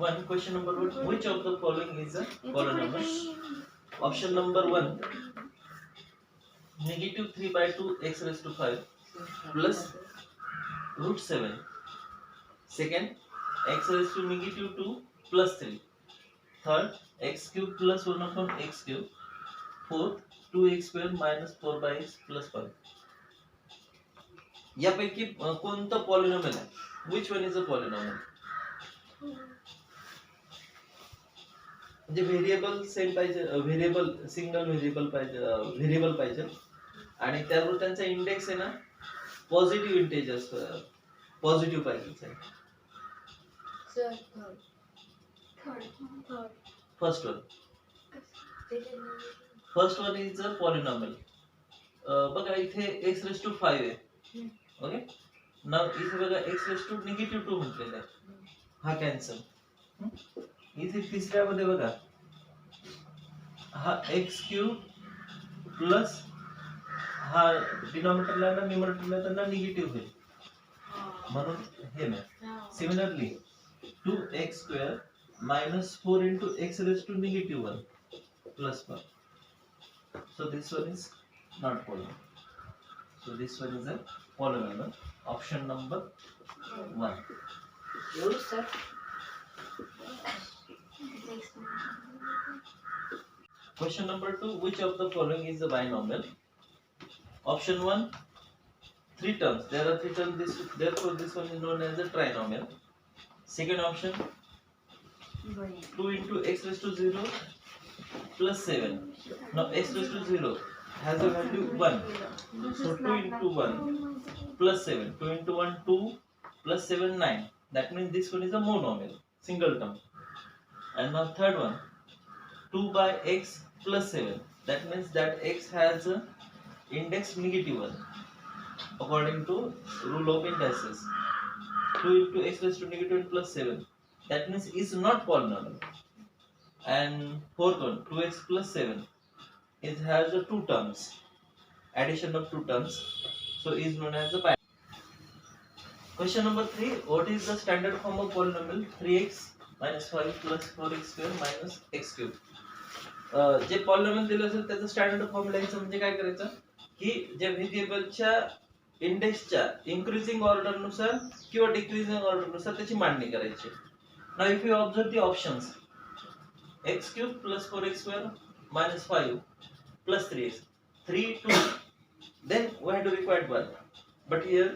1, question number 1, which of the following is a polynomial? Option number 1, negative 3 by 2 x raised to 5 plus root 7. Second, x raised to negative 2 plus 3. Third, x cube plus 1 upon x cube. Fourth, 2x square minus 4 by x plus 5. यापैकी कोणतं polynomial आहे? Which one is a polynomial? म्हणजे variable same पाहिजे, variable single variable पाहिजे, variable पाहिजे आणि त्याबरोबर त्यांचा इंडेक्स आहे ना पॉझिटिव्ह इंटेजर्स, पॉझिटिव्ह पाहिजे. First one is a polynomial. बघा इथे x रेज टू 5 आहे. ओके, नाव इथे बघा x रेज टू निगेटिव्ह 2 म्हटलेलं आहे, हा कॅन्सल. इथे तिसऱ्या मध्ये बघा हा x क्यूब प्लस हा डिनॉमिनेटरला ना न्यूमरेटरला त्यांना निगेटिव्ह होईल म्हणून हे नाही. Similarly 2x square minus 4 into x raised to negative 1 plus 1. So this one is not polynomial. So this one is a polynomial. Option number 1. Yes, sir. Question number 2. Which of the following is a binomial? Option 1, 3 terms. There are 3 terms. Therefore, this one is known as a trinomial. Second option, 2 into x raised to 0 plus 7. Now x raised to 0 has a value 1. So 2 into 1 plus 7. 2 into 1 2 plus 7 9. That means this one is a monomial, single term. And now third one, 2 by x plus 7. That means that x has a index negative 1 according to rule of indices. 2 into x raised to negative 1 plus 7. That means is not polynomial. And fourth one, 2x plus 7, it has a 2 terms, addition of 2 terms, so is known as a binomial. Question number 3, what is the standard form of polynomial? 3x minus 5 plus 4x square minus x cube. जे polynomial दिलं असेल त्याचं standard form लिहायचं. म्हणजे काय करायचं की ज्या व्हेरिएबलच्या इंडेक्सच्या इन्क्रीजिंग ऑर्डर नुसार किंवा डिक्रीजिंग ऑर्डर नुसार त्याची मांडणी करायची. Now if you observe the options, x cube plus 4x square minus 5 plus 3x, 3, 2, then we have to require 1. But here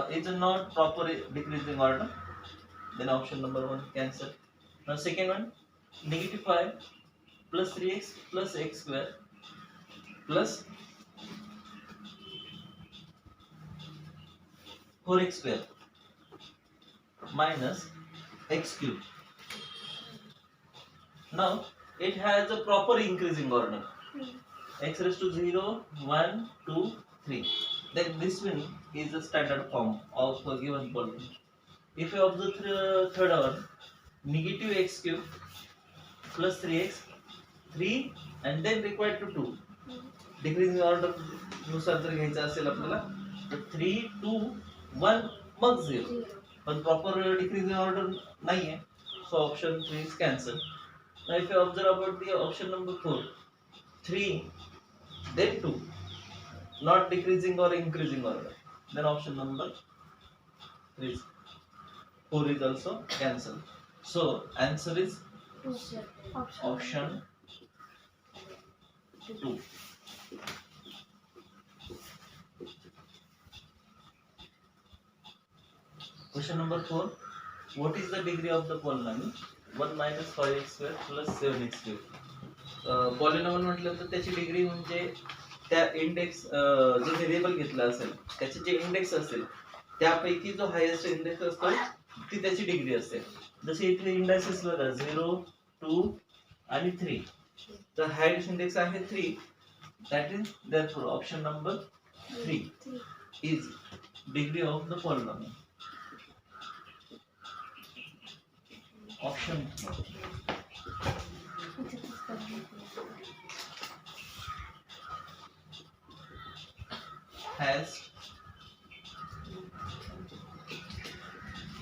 it's not proper decreasing order, then option number 1 cancel. Now second one, negative 5 plus 3x plus x square plus 4x square minus x cube. Now it has a proper increasing order, x raised to 0 1 2 3. Then this one is the standard form of a given polynomial. If you observe the third one, negative x cube plus 3x 3 and then required to 2. Decreasing order नुसार जर घ्यायचं असेल आपल्याला तर 3 2 1 मग 0. पण proper decreasing order नाहीये, so option 3 is cancel. Now if you observe about the option number 4, 3 then 2, not decreasing or increasing order, then option number 3 is 4 is also cancelled. So answer is option 2. Question number 4, what is the degree of the polynomial? 1 minus 5x square plus 7x cube. Polynomial म्हटलं तर त्याची degree म्हणजे त्या index जो variable घेतला असेल त्याचे जे इंडेक्स असेल त्यापैकी जो हायेस्ट इंडेक्स असतो ती त्याची डिग्री असते. जसे इथे इंडेक्सेस बघा 0 2 आणि 3, तर हायेस्ट इंडेक्स आहे 3. That is therefore option number 3 is degree of the polynomial. Option has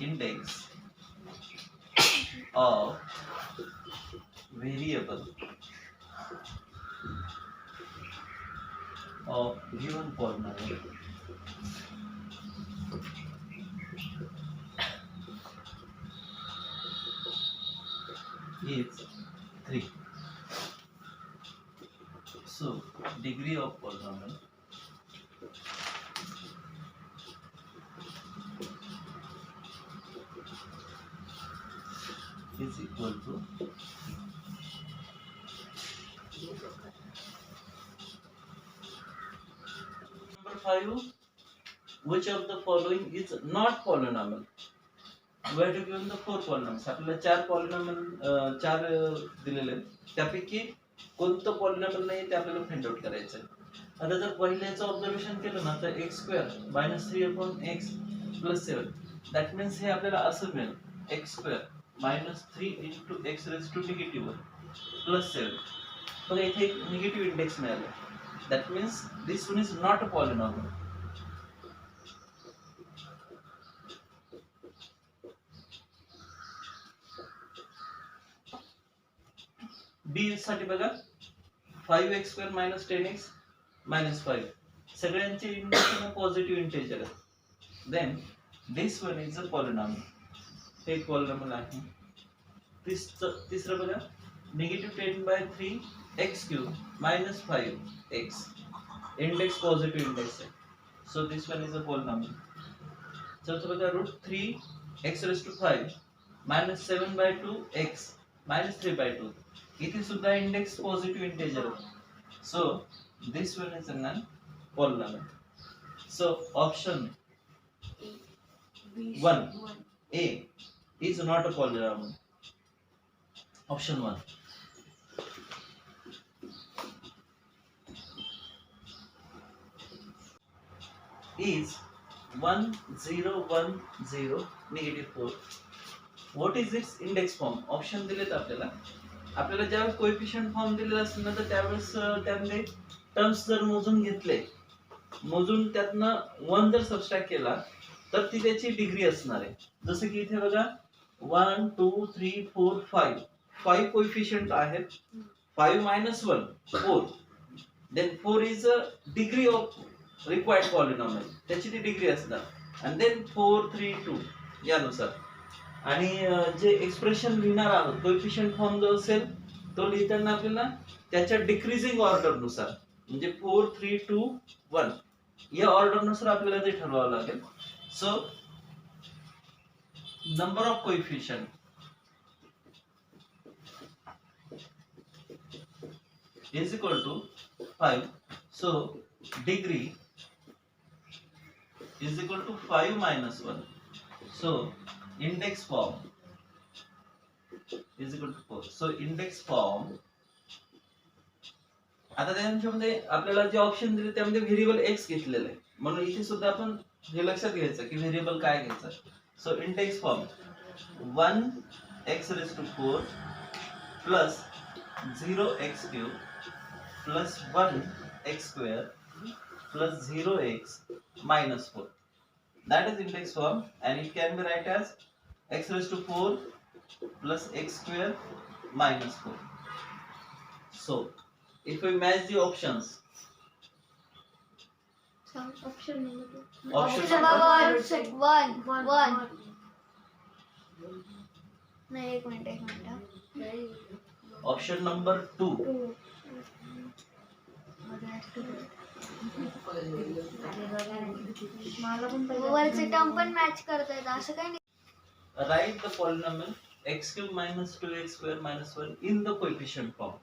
index of variable of given polynomial is 3. So degree of polynomial is equal to number 5. Which of the following is not polynomial? We have to given the 4 polynomials. आपल्याला 4 polynomial 4 दिलेले आहेत. त्यापैकी कोणतं polynomial नाही ते आपल्याला find out करायचं आहे. आता जर पहिल्याचं ऑब्झर्वेशन केलं ना तर x² - 3/x + 7 दॅट मीन्स हे आपल्याला असं मिळेल x² - 3 * x⁻⁻1 + 7. बघा इथे एक निगेटिव्ह इंडेक्स मिळाला. That means this one is not a polynomial. B साठी बघा 5x² - 10x - 5 सगळ्यांचे इंडेक्स पॉझिटिव्ह इंटिजर आहे. Then this one is a polynomial. हे एक पॉलिनॉमियल आहे. तिसरं बघा -10/3 x³ - 5x index positive index आहे. So this one is a polynomial. चौथं बघा √3 x⁵ - 7/2 x - 3/2 इथे सुद्धा इंडेक्स पॉझिटिव्ह इंटिजर आहे. So this one is a polynomial. So option 1 A is not a polynomial. Option 1. Is 1 0 1 0 -4. What is its index form? Option दिलेत आपल्याला ज्यावेळेस coefficient form दिलेला असेल ना तर त्यावेळेस त्यामध्ये टर्म्स जर मोजून त्यातनं 1 जर सबट्रॅक्ट केला तर ती त्याची डिग्री असणार आहे. जसं की इथे बघा 1 2 3 4 5 कोएफिशियंट आहेत. 5 - 1 4. Then 4 is a degree of required polynomial. त्याची ती डिग्री असणार. आणि देन 4 3 2 यानुसार. आणि जे एक्सप्रेशन लिहिणार आहोत कोएफिशियंट फॉर्म जो असेल तो लिहिताना आपल्याला त्याच्या डिक्रीजिंग ऑर्डर नुसार म्हणजे 4 3 2 1 या ऑर्डर नुसार आपल्याला ते ठरवावं लागेल. So number of coefficient is equal to 5. So degree is equal to 5 - 1. So index form is equal to 4. So index form. आता त्यांच्यामध्ये आपल्याला जे ऑप्शन दिले त्यामध्ये व्हेरिएबल x घेतलेलं आहे. म्हणून इथे सुद्धा आपण हे लक्षात घ्यायचं की व्हेरिएबल काय घ्यायचं. So index form 1 x⁴ plus 0x³ plus 1 x² plus 0x - 4. That is index form and it can be write as x⁴ plus x² - 4. So if we match the options, option number 2. Option number 1. नहीं एक minute option number 2 वरचे term पण match करतायत असं काही नाही. write the polynomial x³ - 2x² - 1 in the coefficient form.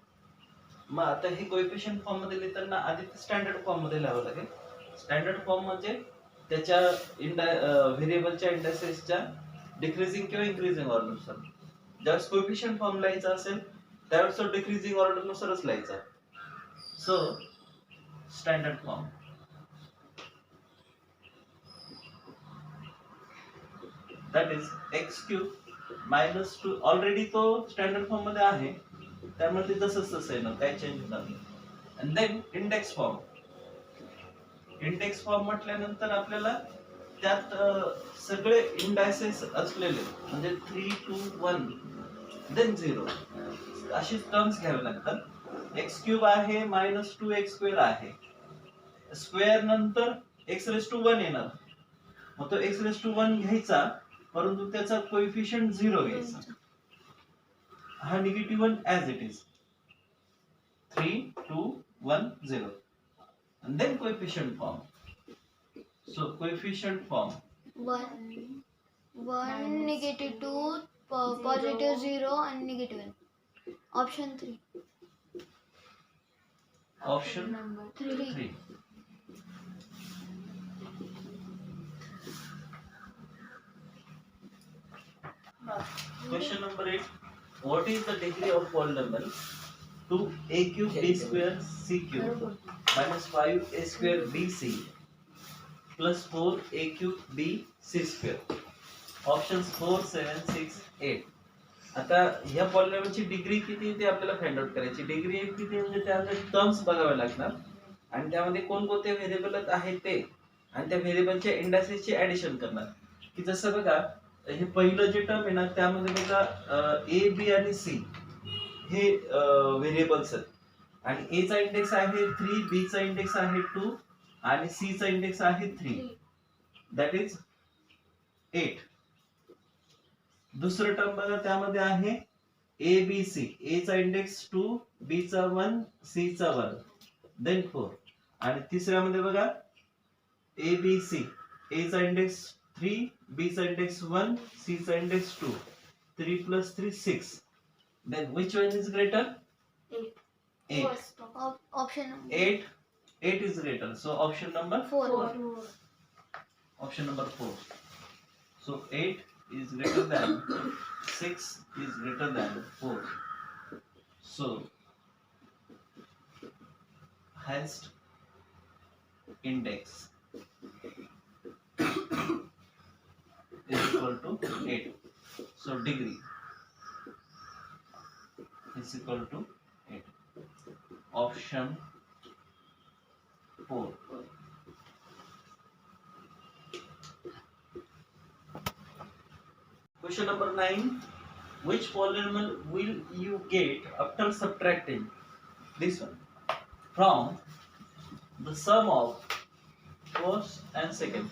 मग आता हे कोएफिशियंट फॉर्म मध्ये लिहिताना आधी स्टँडर्ड फॉर्म मध्ये लिहावं लागेल. स्टँडर्ड फॉर्म म्हणजे त्याच्या व्हेरिएबलच्या इंडेक्सेसच्या डिक्रीजिंग किंवा इन्क्रीजिंग ऑर्डर नुसार. ज्यावेळेस कोएफिशियंट फॉर्म लिहायचा असेल त्यावेळेस तो डिक्रीजिंग ऑर्डर नुसारच लिहायचा. So standard form that is x³ - 2. Already तो स्टँडर्ड फॉर्म मध्ये आहे त्यामुळे ते तसंच आहे ना काही चेंज होणार नाही. आणि देन इंडेक्स फॉर्म म्हटल्यानंतर आपल्याला त्यात सगळे इंडायसेस असलेले म्हणजे 3 2 1 देन 0. अशी टर्म्स घ्यावे लागतात. एक्स क्यूब आहे मायनस 2x स्क्वेअर आहे. स्क्वेअर नंतर x रेस टू 1 येणार. मग तो x रेस टू 1 घ्यायचा, परंतु त्याचा कोएफिशियंट 0 घ्यायचा. हा negative 1 as it is. 3, 2, 1, 0. And then coefficient form. So coefficient form. 1, negative 2, positive 0 and negative 1. Option 3. Option 3. Question number 8. What is the degree of polynomial 2a cube b square c cube minus 5a square bc plus 4a cube b c square? Options 4, 7, 6, 8. आता ह्या पॉलिनॉमियलची degree किती ते आपल्याला find out करायची. Degree किती म्हणजे त्यामध्ये terms बघावे लागणार आणि त्यामध्ये कोणकोणते व्हेरिएबल आहेत ते, आणि त्या व्हेरिएबलच्या इंडायसेसची ऍडिशन करणार. की जसं बघा, हे पहिलं जे टर्म आहे ना, त्यामध्ये बघा ए बी आणि सी हे व्हेरिएबल्स आहेत. आणि ए चा इंडेक्स आहे 3, बी चा इंडेक्स आहे 2 आणि सी चा इंडेक्स आहे 3. That is 8. दुसरं टर्म बघा, त्यामध्ये आहे ए बी सी. ए चा इंडेक्स 2, बी चा 1, सी चा 1, देन 4. आणि तिसऱ्यामध्ये बघा ए बी सी. ए चा इंडेक्स 3, बी चा इंडेक्स 1, सी चा index 2. 3 plus 3, 6. Then which one is greater? 8. Option 8. 8 is greater. So option number 4. Option number 4. So 8 is greater than 6 is greater than 4. So highest index is equal to 8. So degree is equal to 8. Option 4. Question number 9. Which polynomial will you get after subtracting this one from the sum of first and second?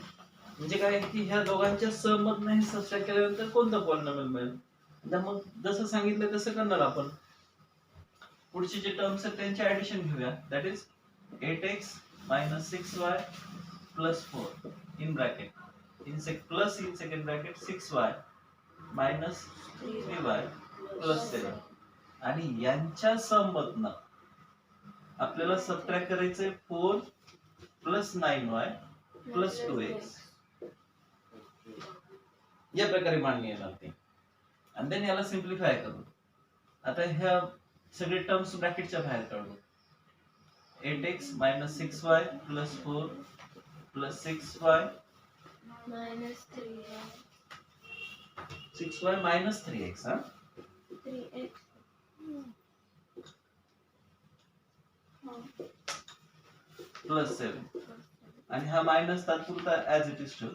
म्हणजे काय की ह्या दोघांच्या सम मधनं हे subtract केल्यानंतर कोणतं polynomial मिळेल. मग जसं सांगितलं तसं करणार आपण. पुढचे जे टर्म्स आहेत त्यांचे ऍडिशन घेऊया. That is 8x minus 6y plus 4 in bracket plus in second bracket 6y minus 3y plus 7. आणि यांच्या सम मधनं आपल्याला सबट्रॅक्ट करायचंय 4 plus 9y plus 2x. या प्रकारे मांडणी येणार ते. आणि देन याला सिम्प्लिफाय करू. आता ह्या सगळे टर्म्स ब्रॅकेटच्या बाहेर काढू. 8x minus 6y plus 4 plus 6y minus 3y 6y minus 3x. 3x plus 7. आणि हा मायनस तात्पुरता ऍज इट इज ठेव.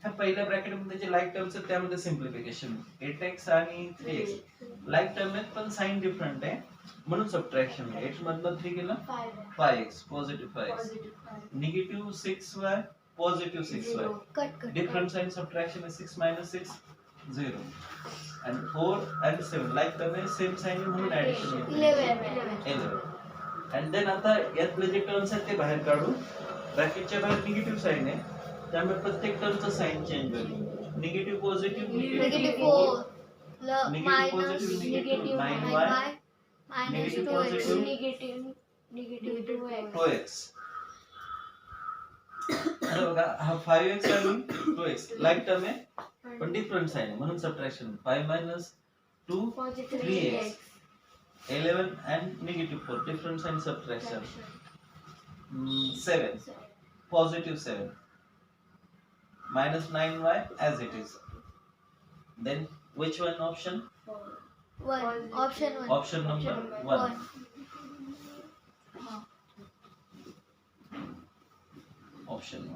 ह्या पहिल्या ब्रॅकेट मध्ये जे लाईक टर्म्स आहेत त्यामध्ये सिम्प्लिफिकेशन. 8x आणि 3x लाईक टर्म आहेत पण साइन डिफरंट आहे म्हणून सबट्रॅक्शन. 8 मधनं 3 गेलं 5x positive 5x negative 6y positive 6y. Different sign subtraction आहे 6 minus 6 0. आणि 4 आणि 7 लाईक टर्म आहे सेम साइन म्हणून ऍडिशन 11. आणि देन आता यातले जे टर्म्स आहेत ते बाहेर काढू. ब्रॅकेटच्या बाहेर निगेटिव्ह साइन आहे त्यामुळे प्रत्येक टर्मचं साइन चेंज होईल. Negative positive negative 4 Negative minus positive negative 9y 9y minus negative 2x positive negative 2x 2x. आता बघा हा 5x आणि 2x लाईक टर्म आहे पण डिफरंट साइन आहे म्हणून subtraction. 5 minus 2 3x 11 and negative 4 different sign subtraction. 7 positive 7 minus 9y as it is. Then which one option? 1 option 1 Option number 1. Option 1.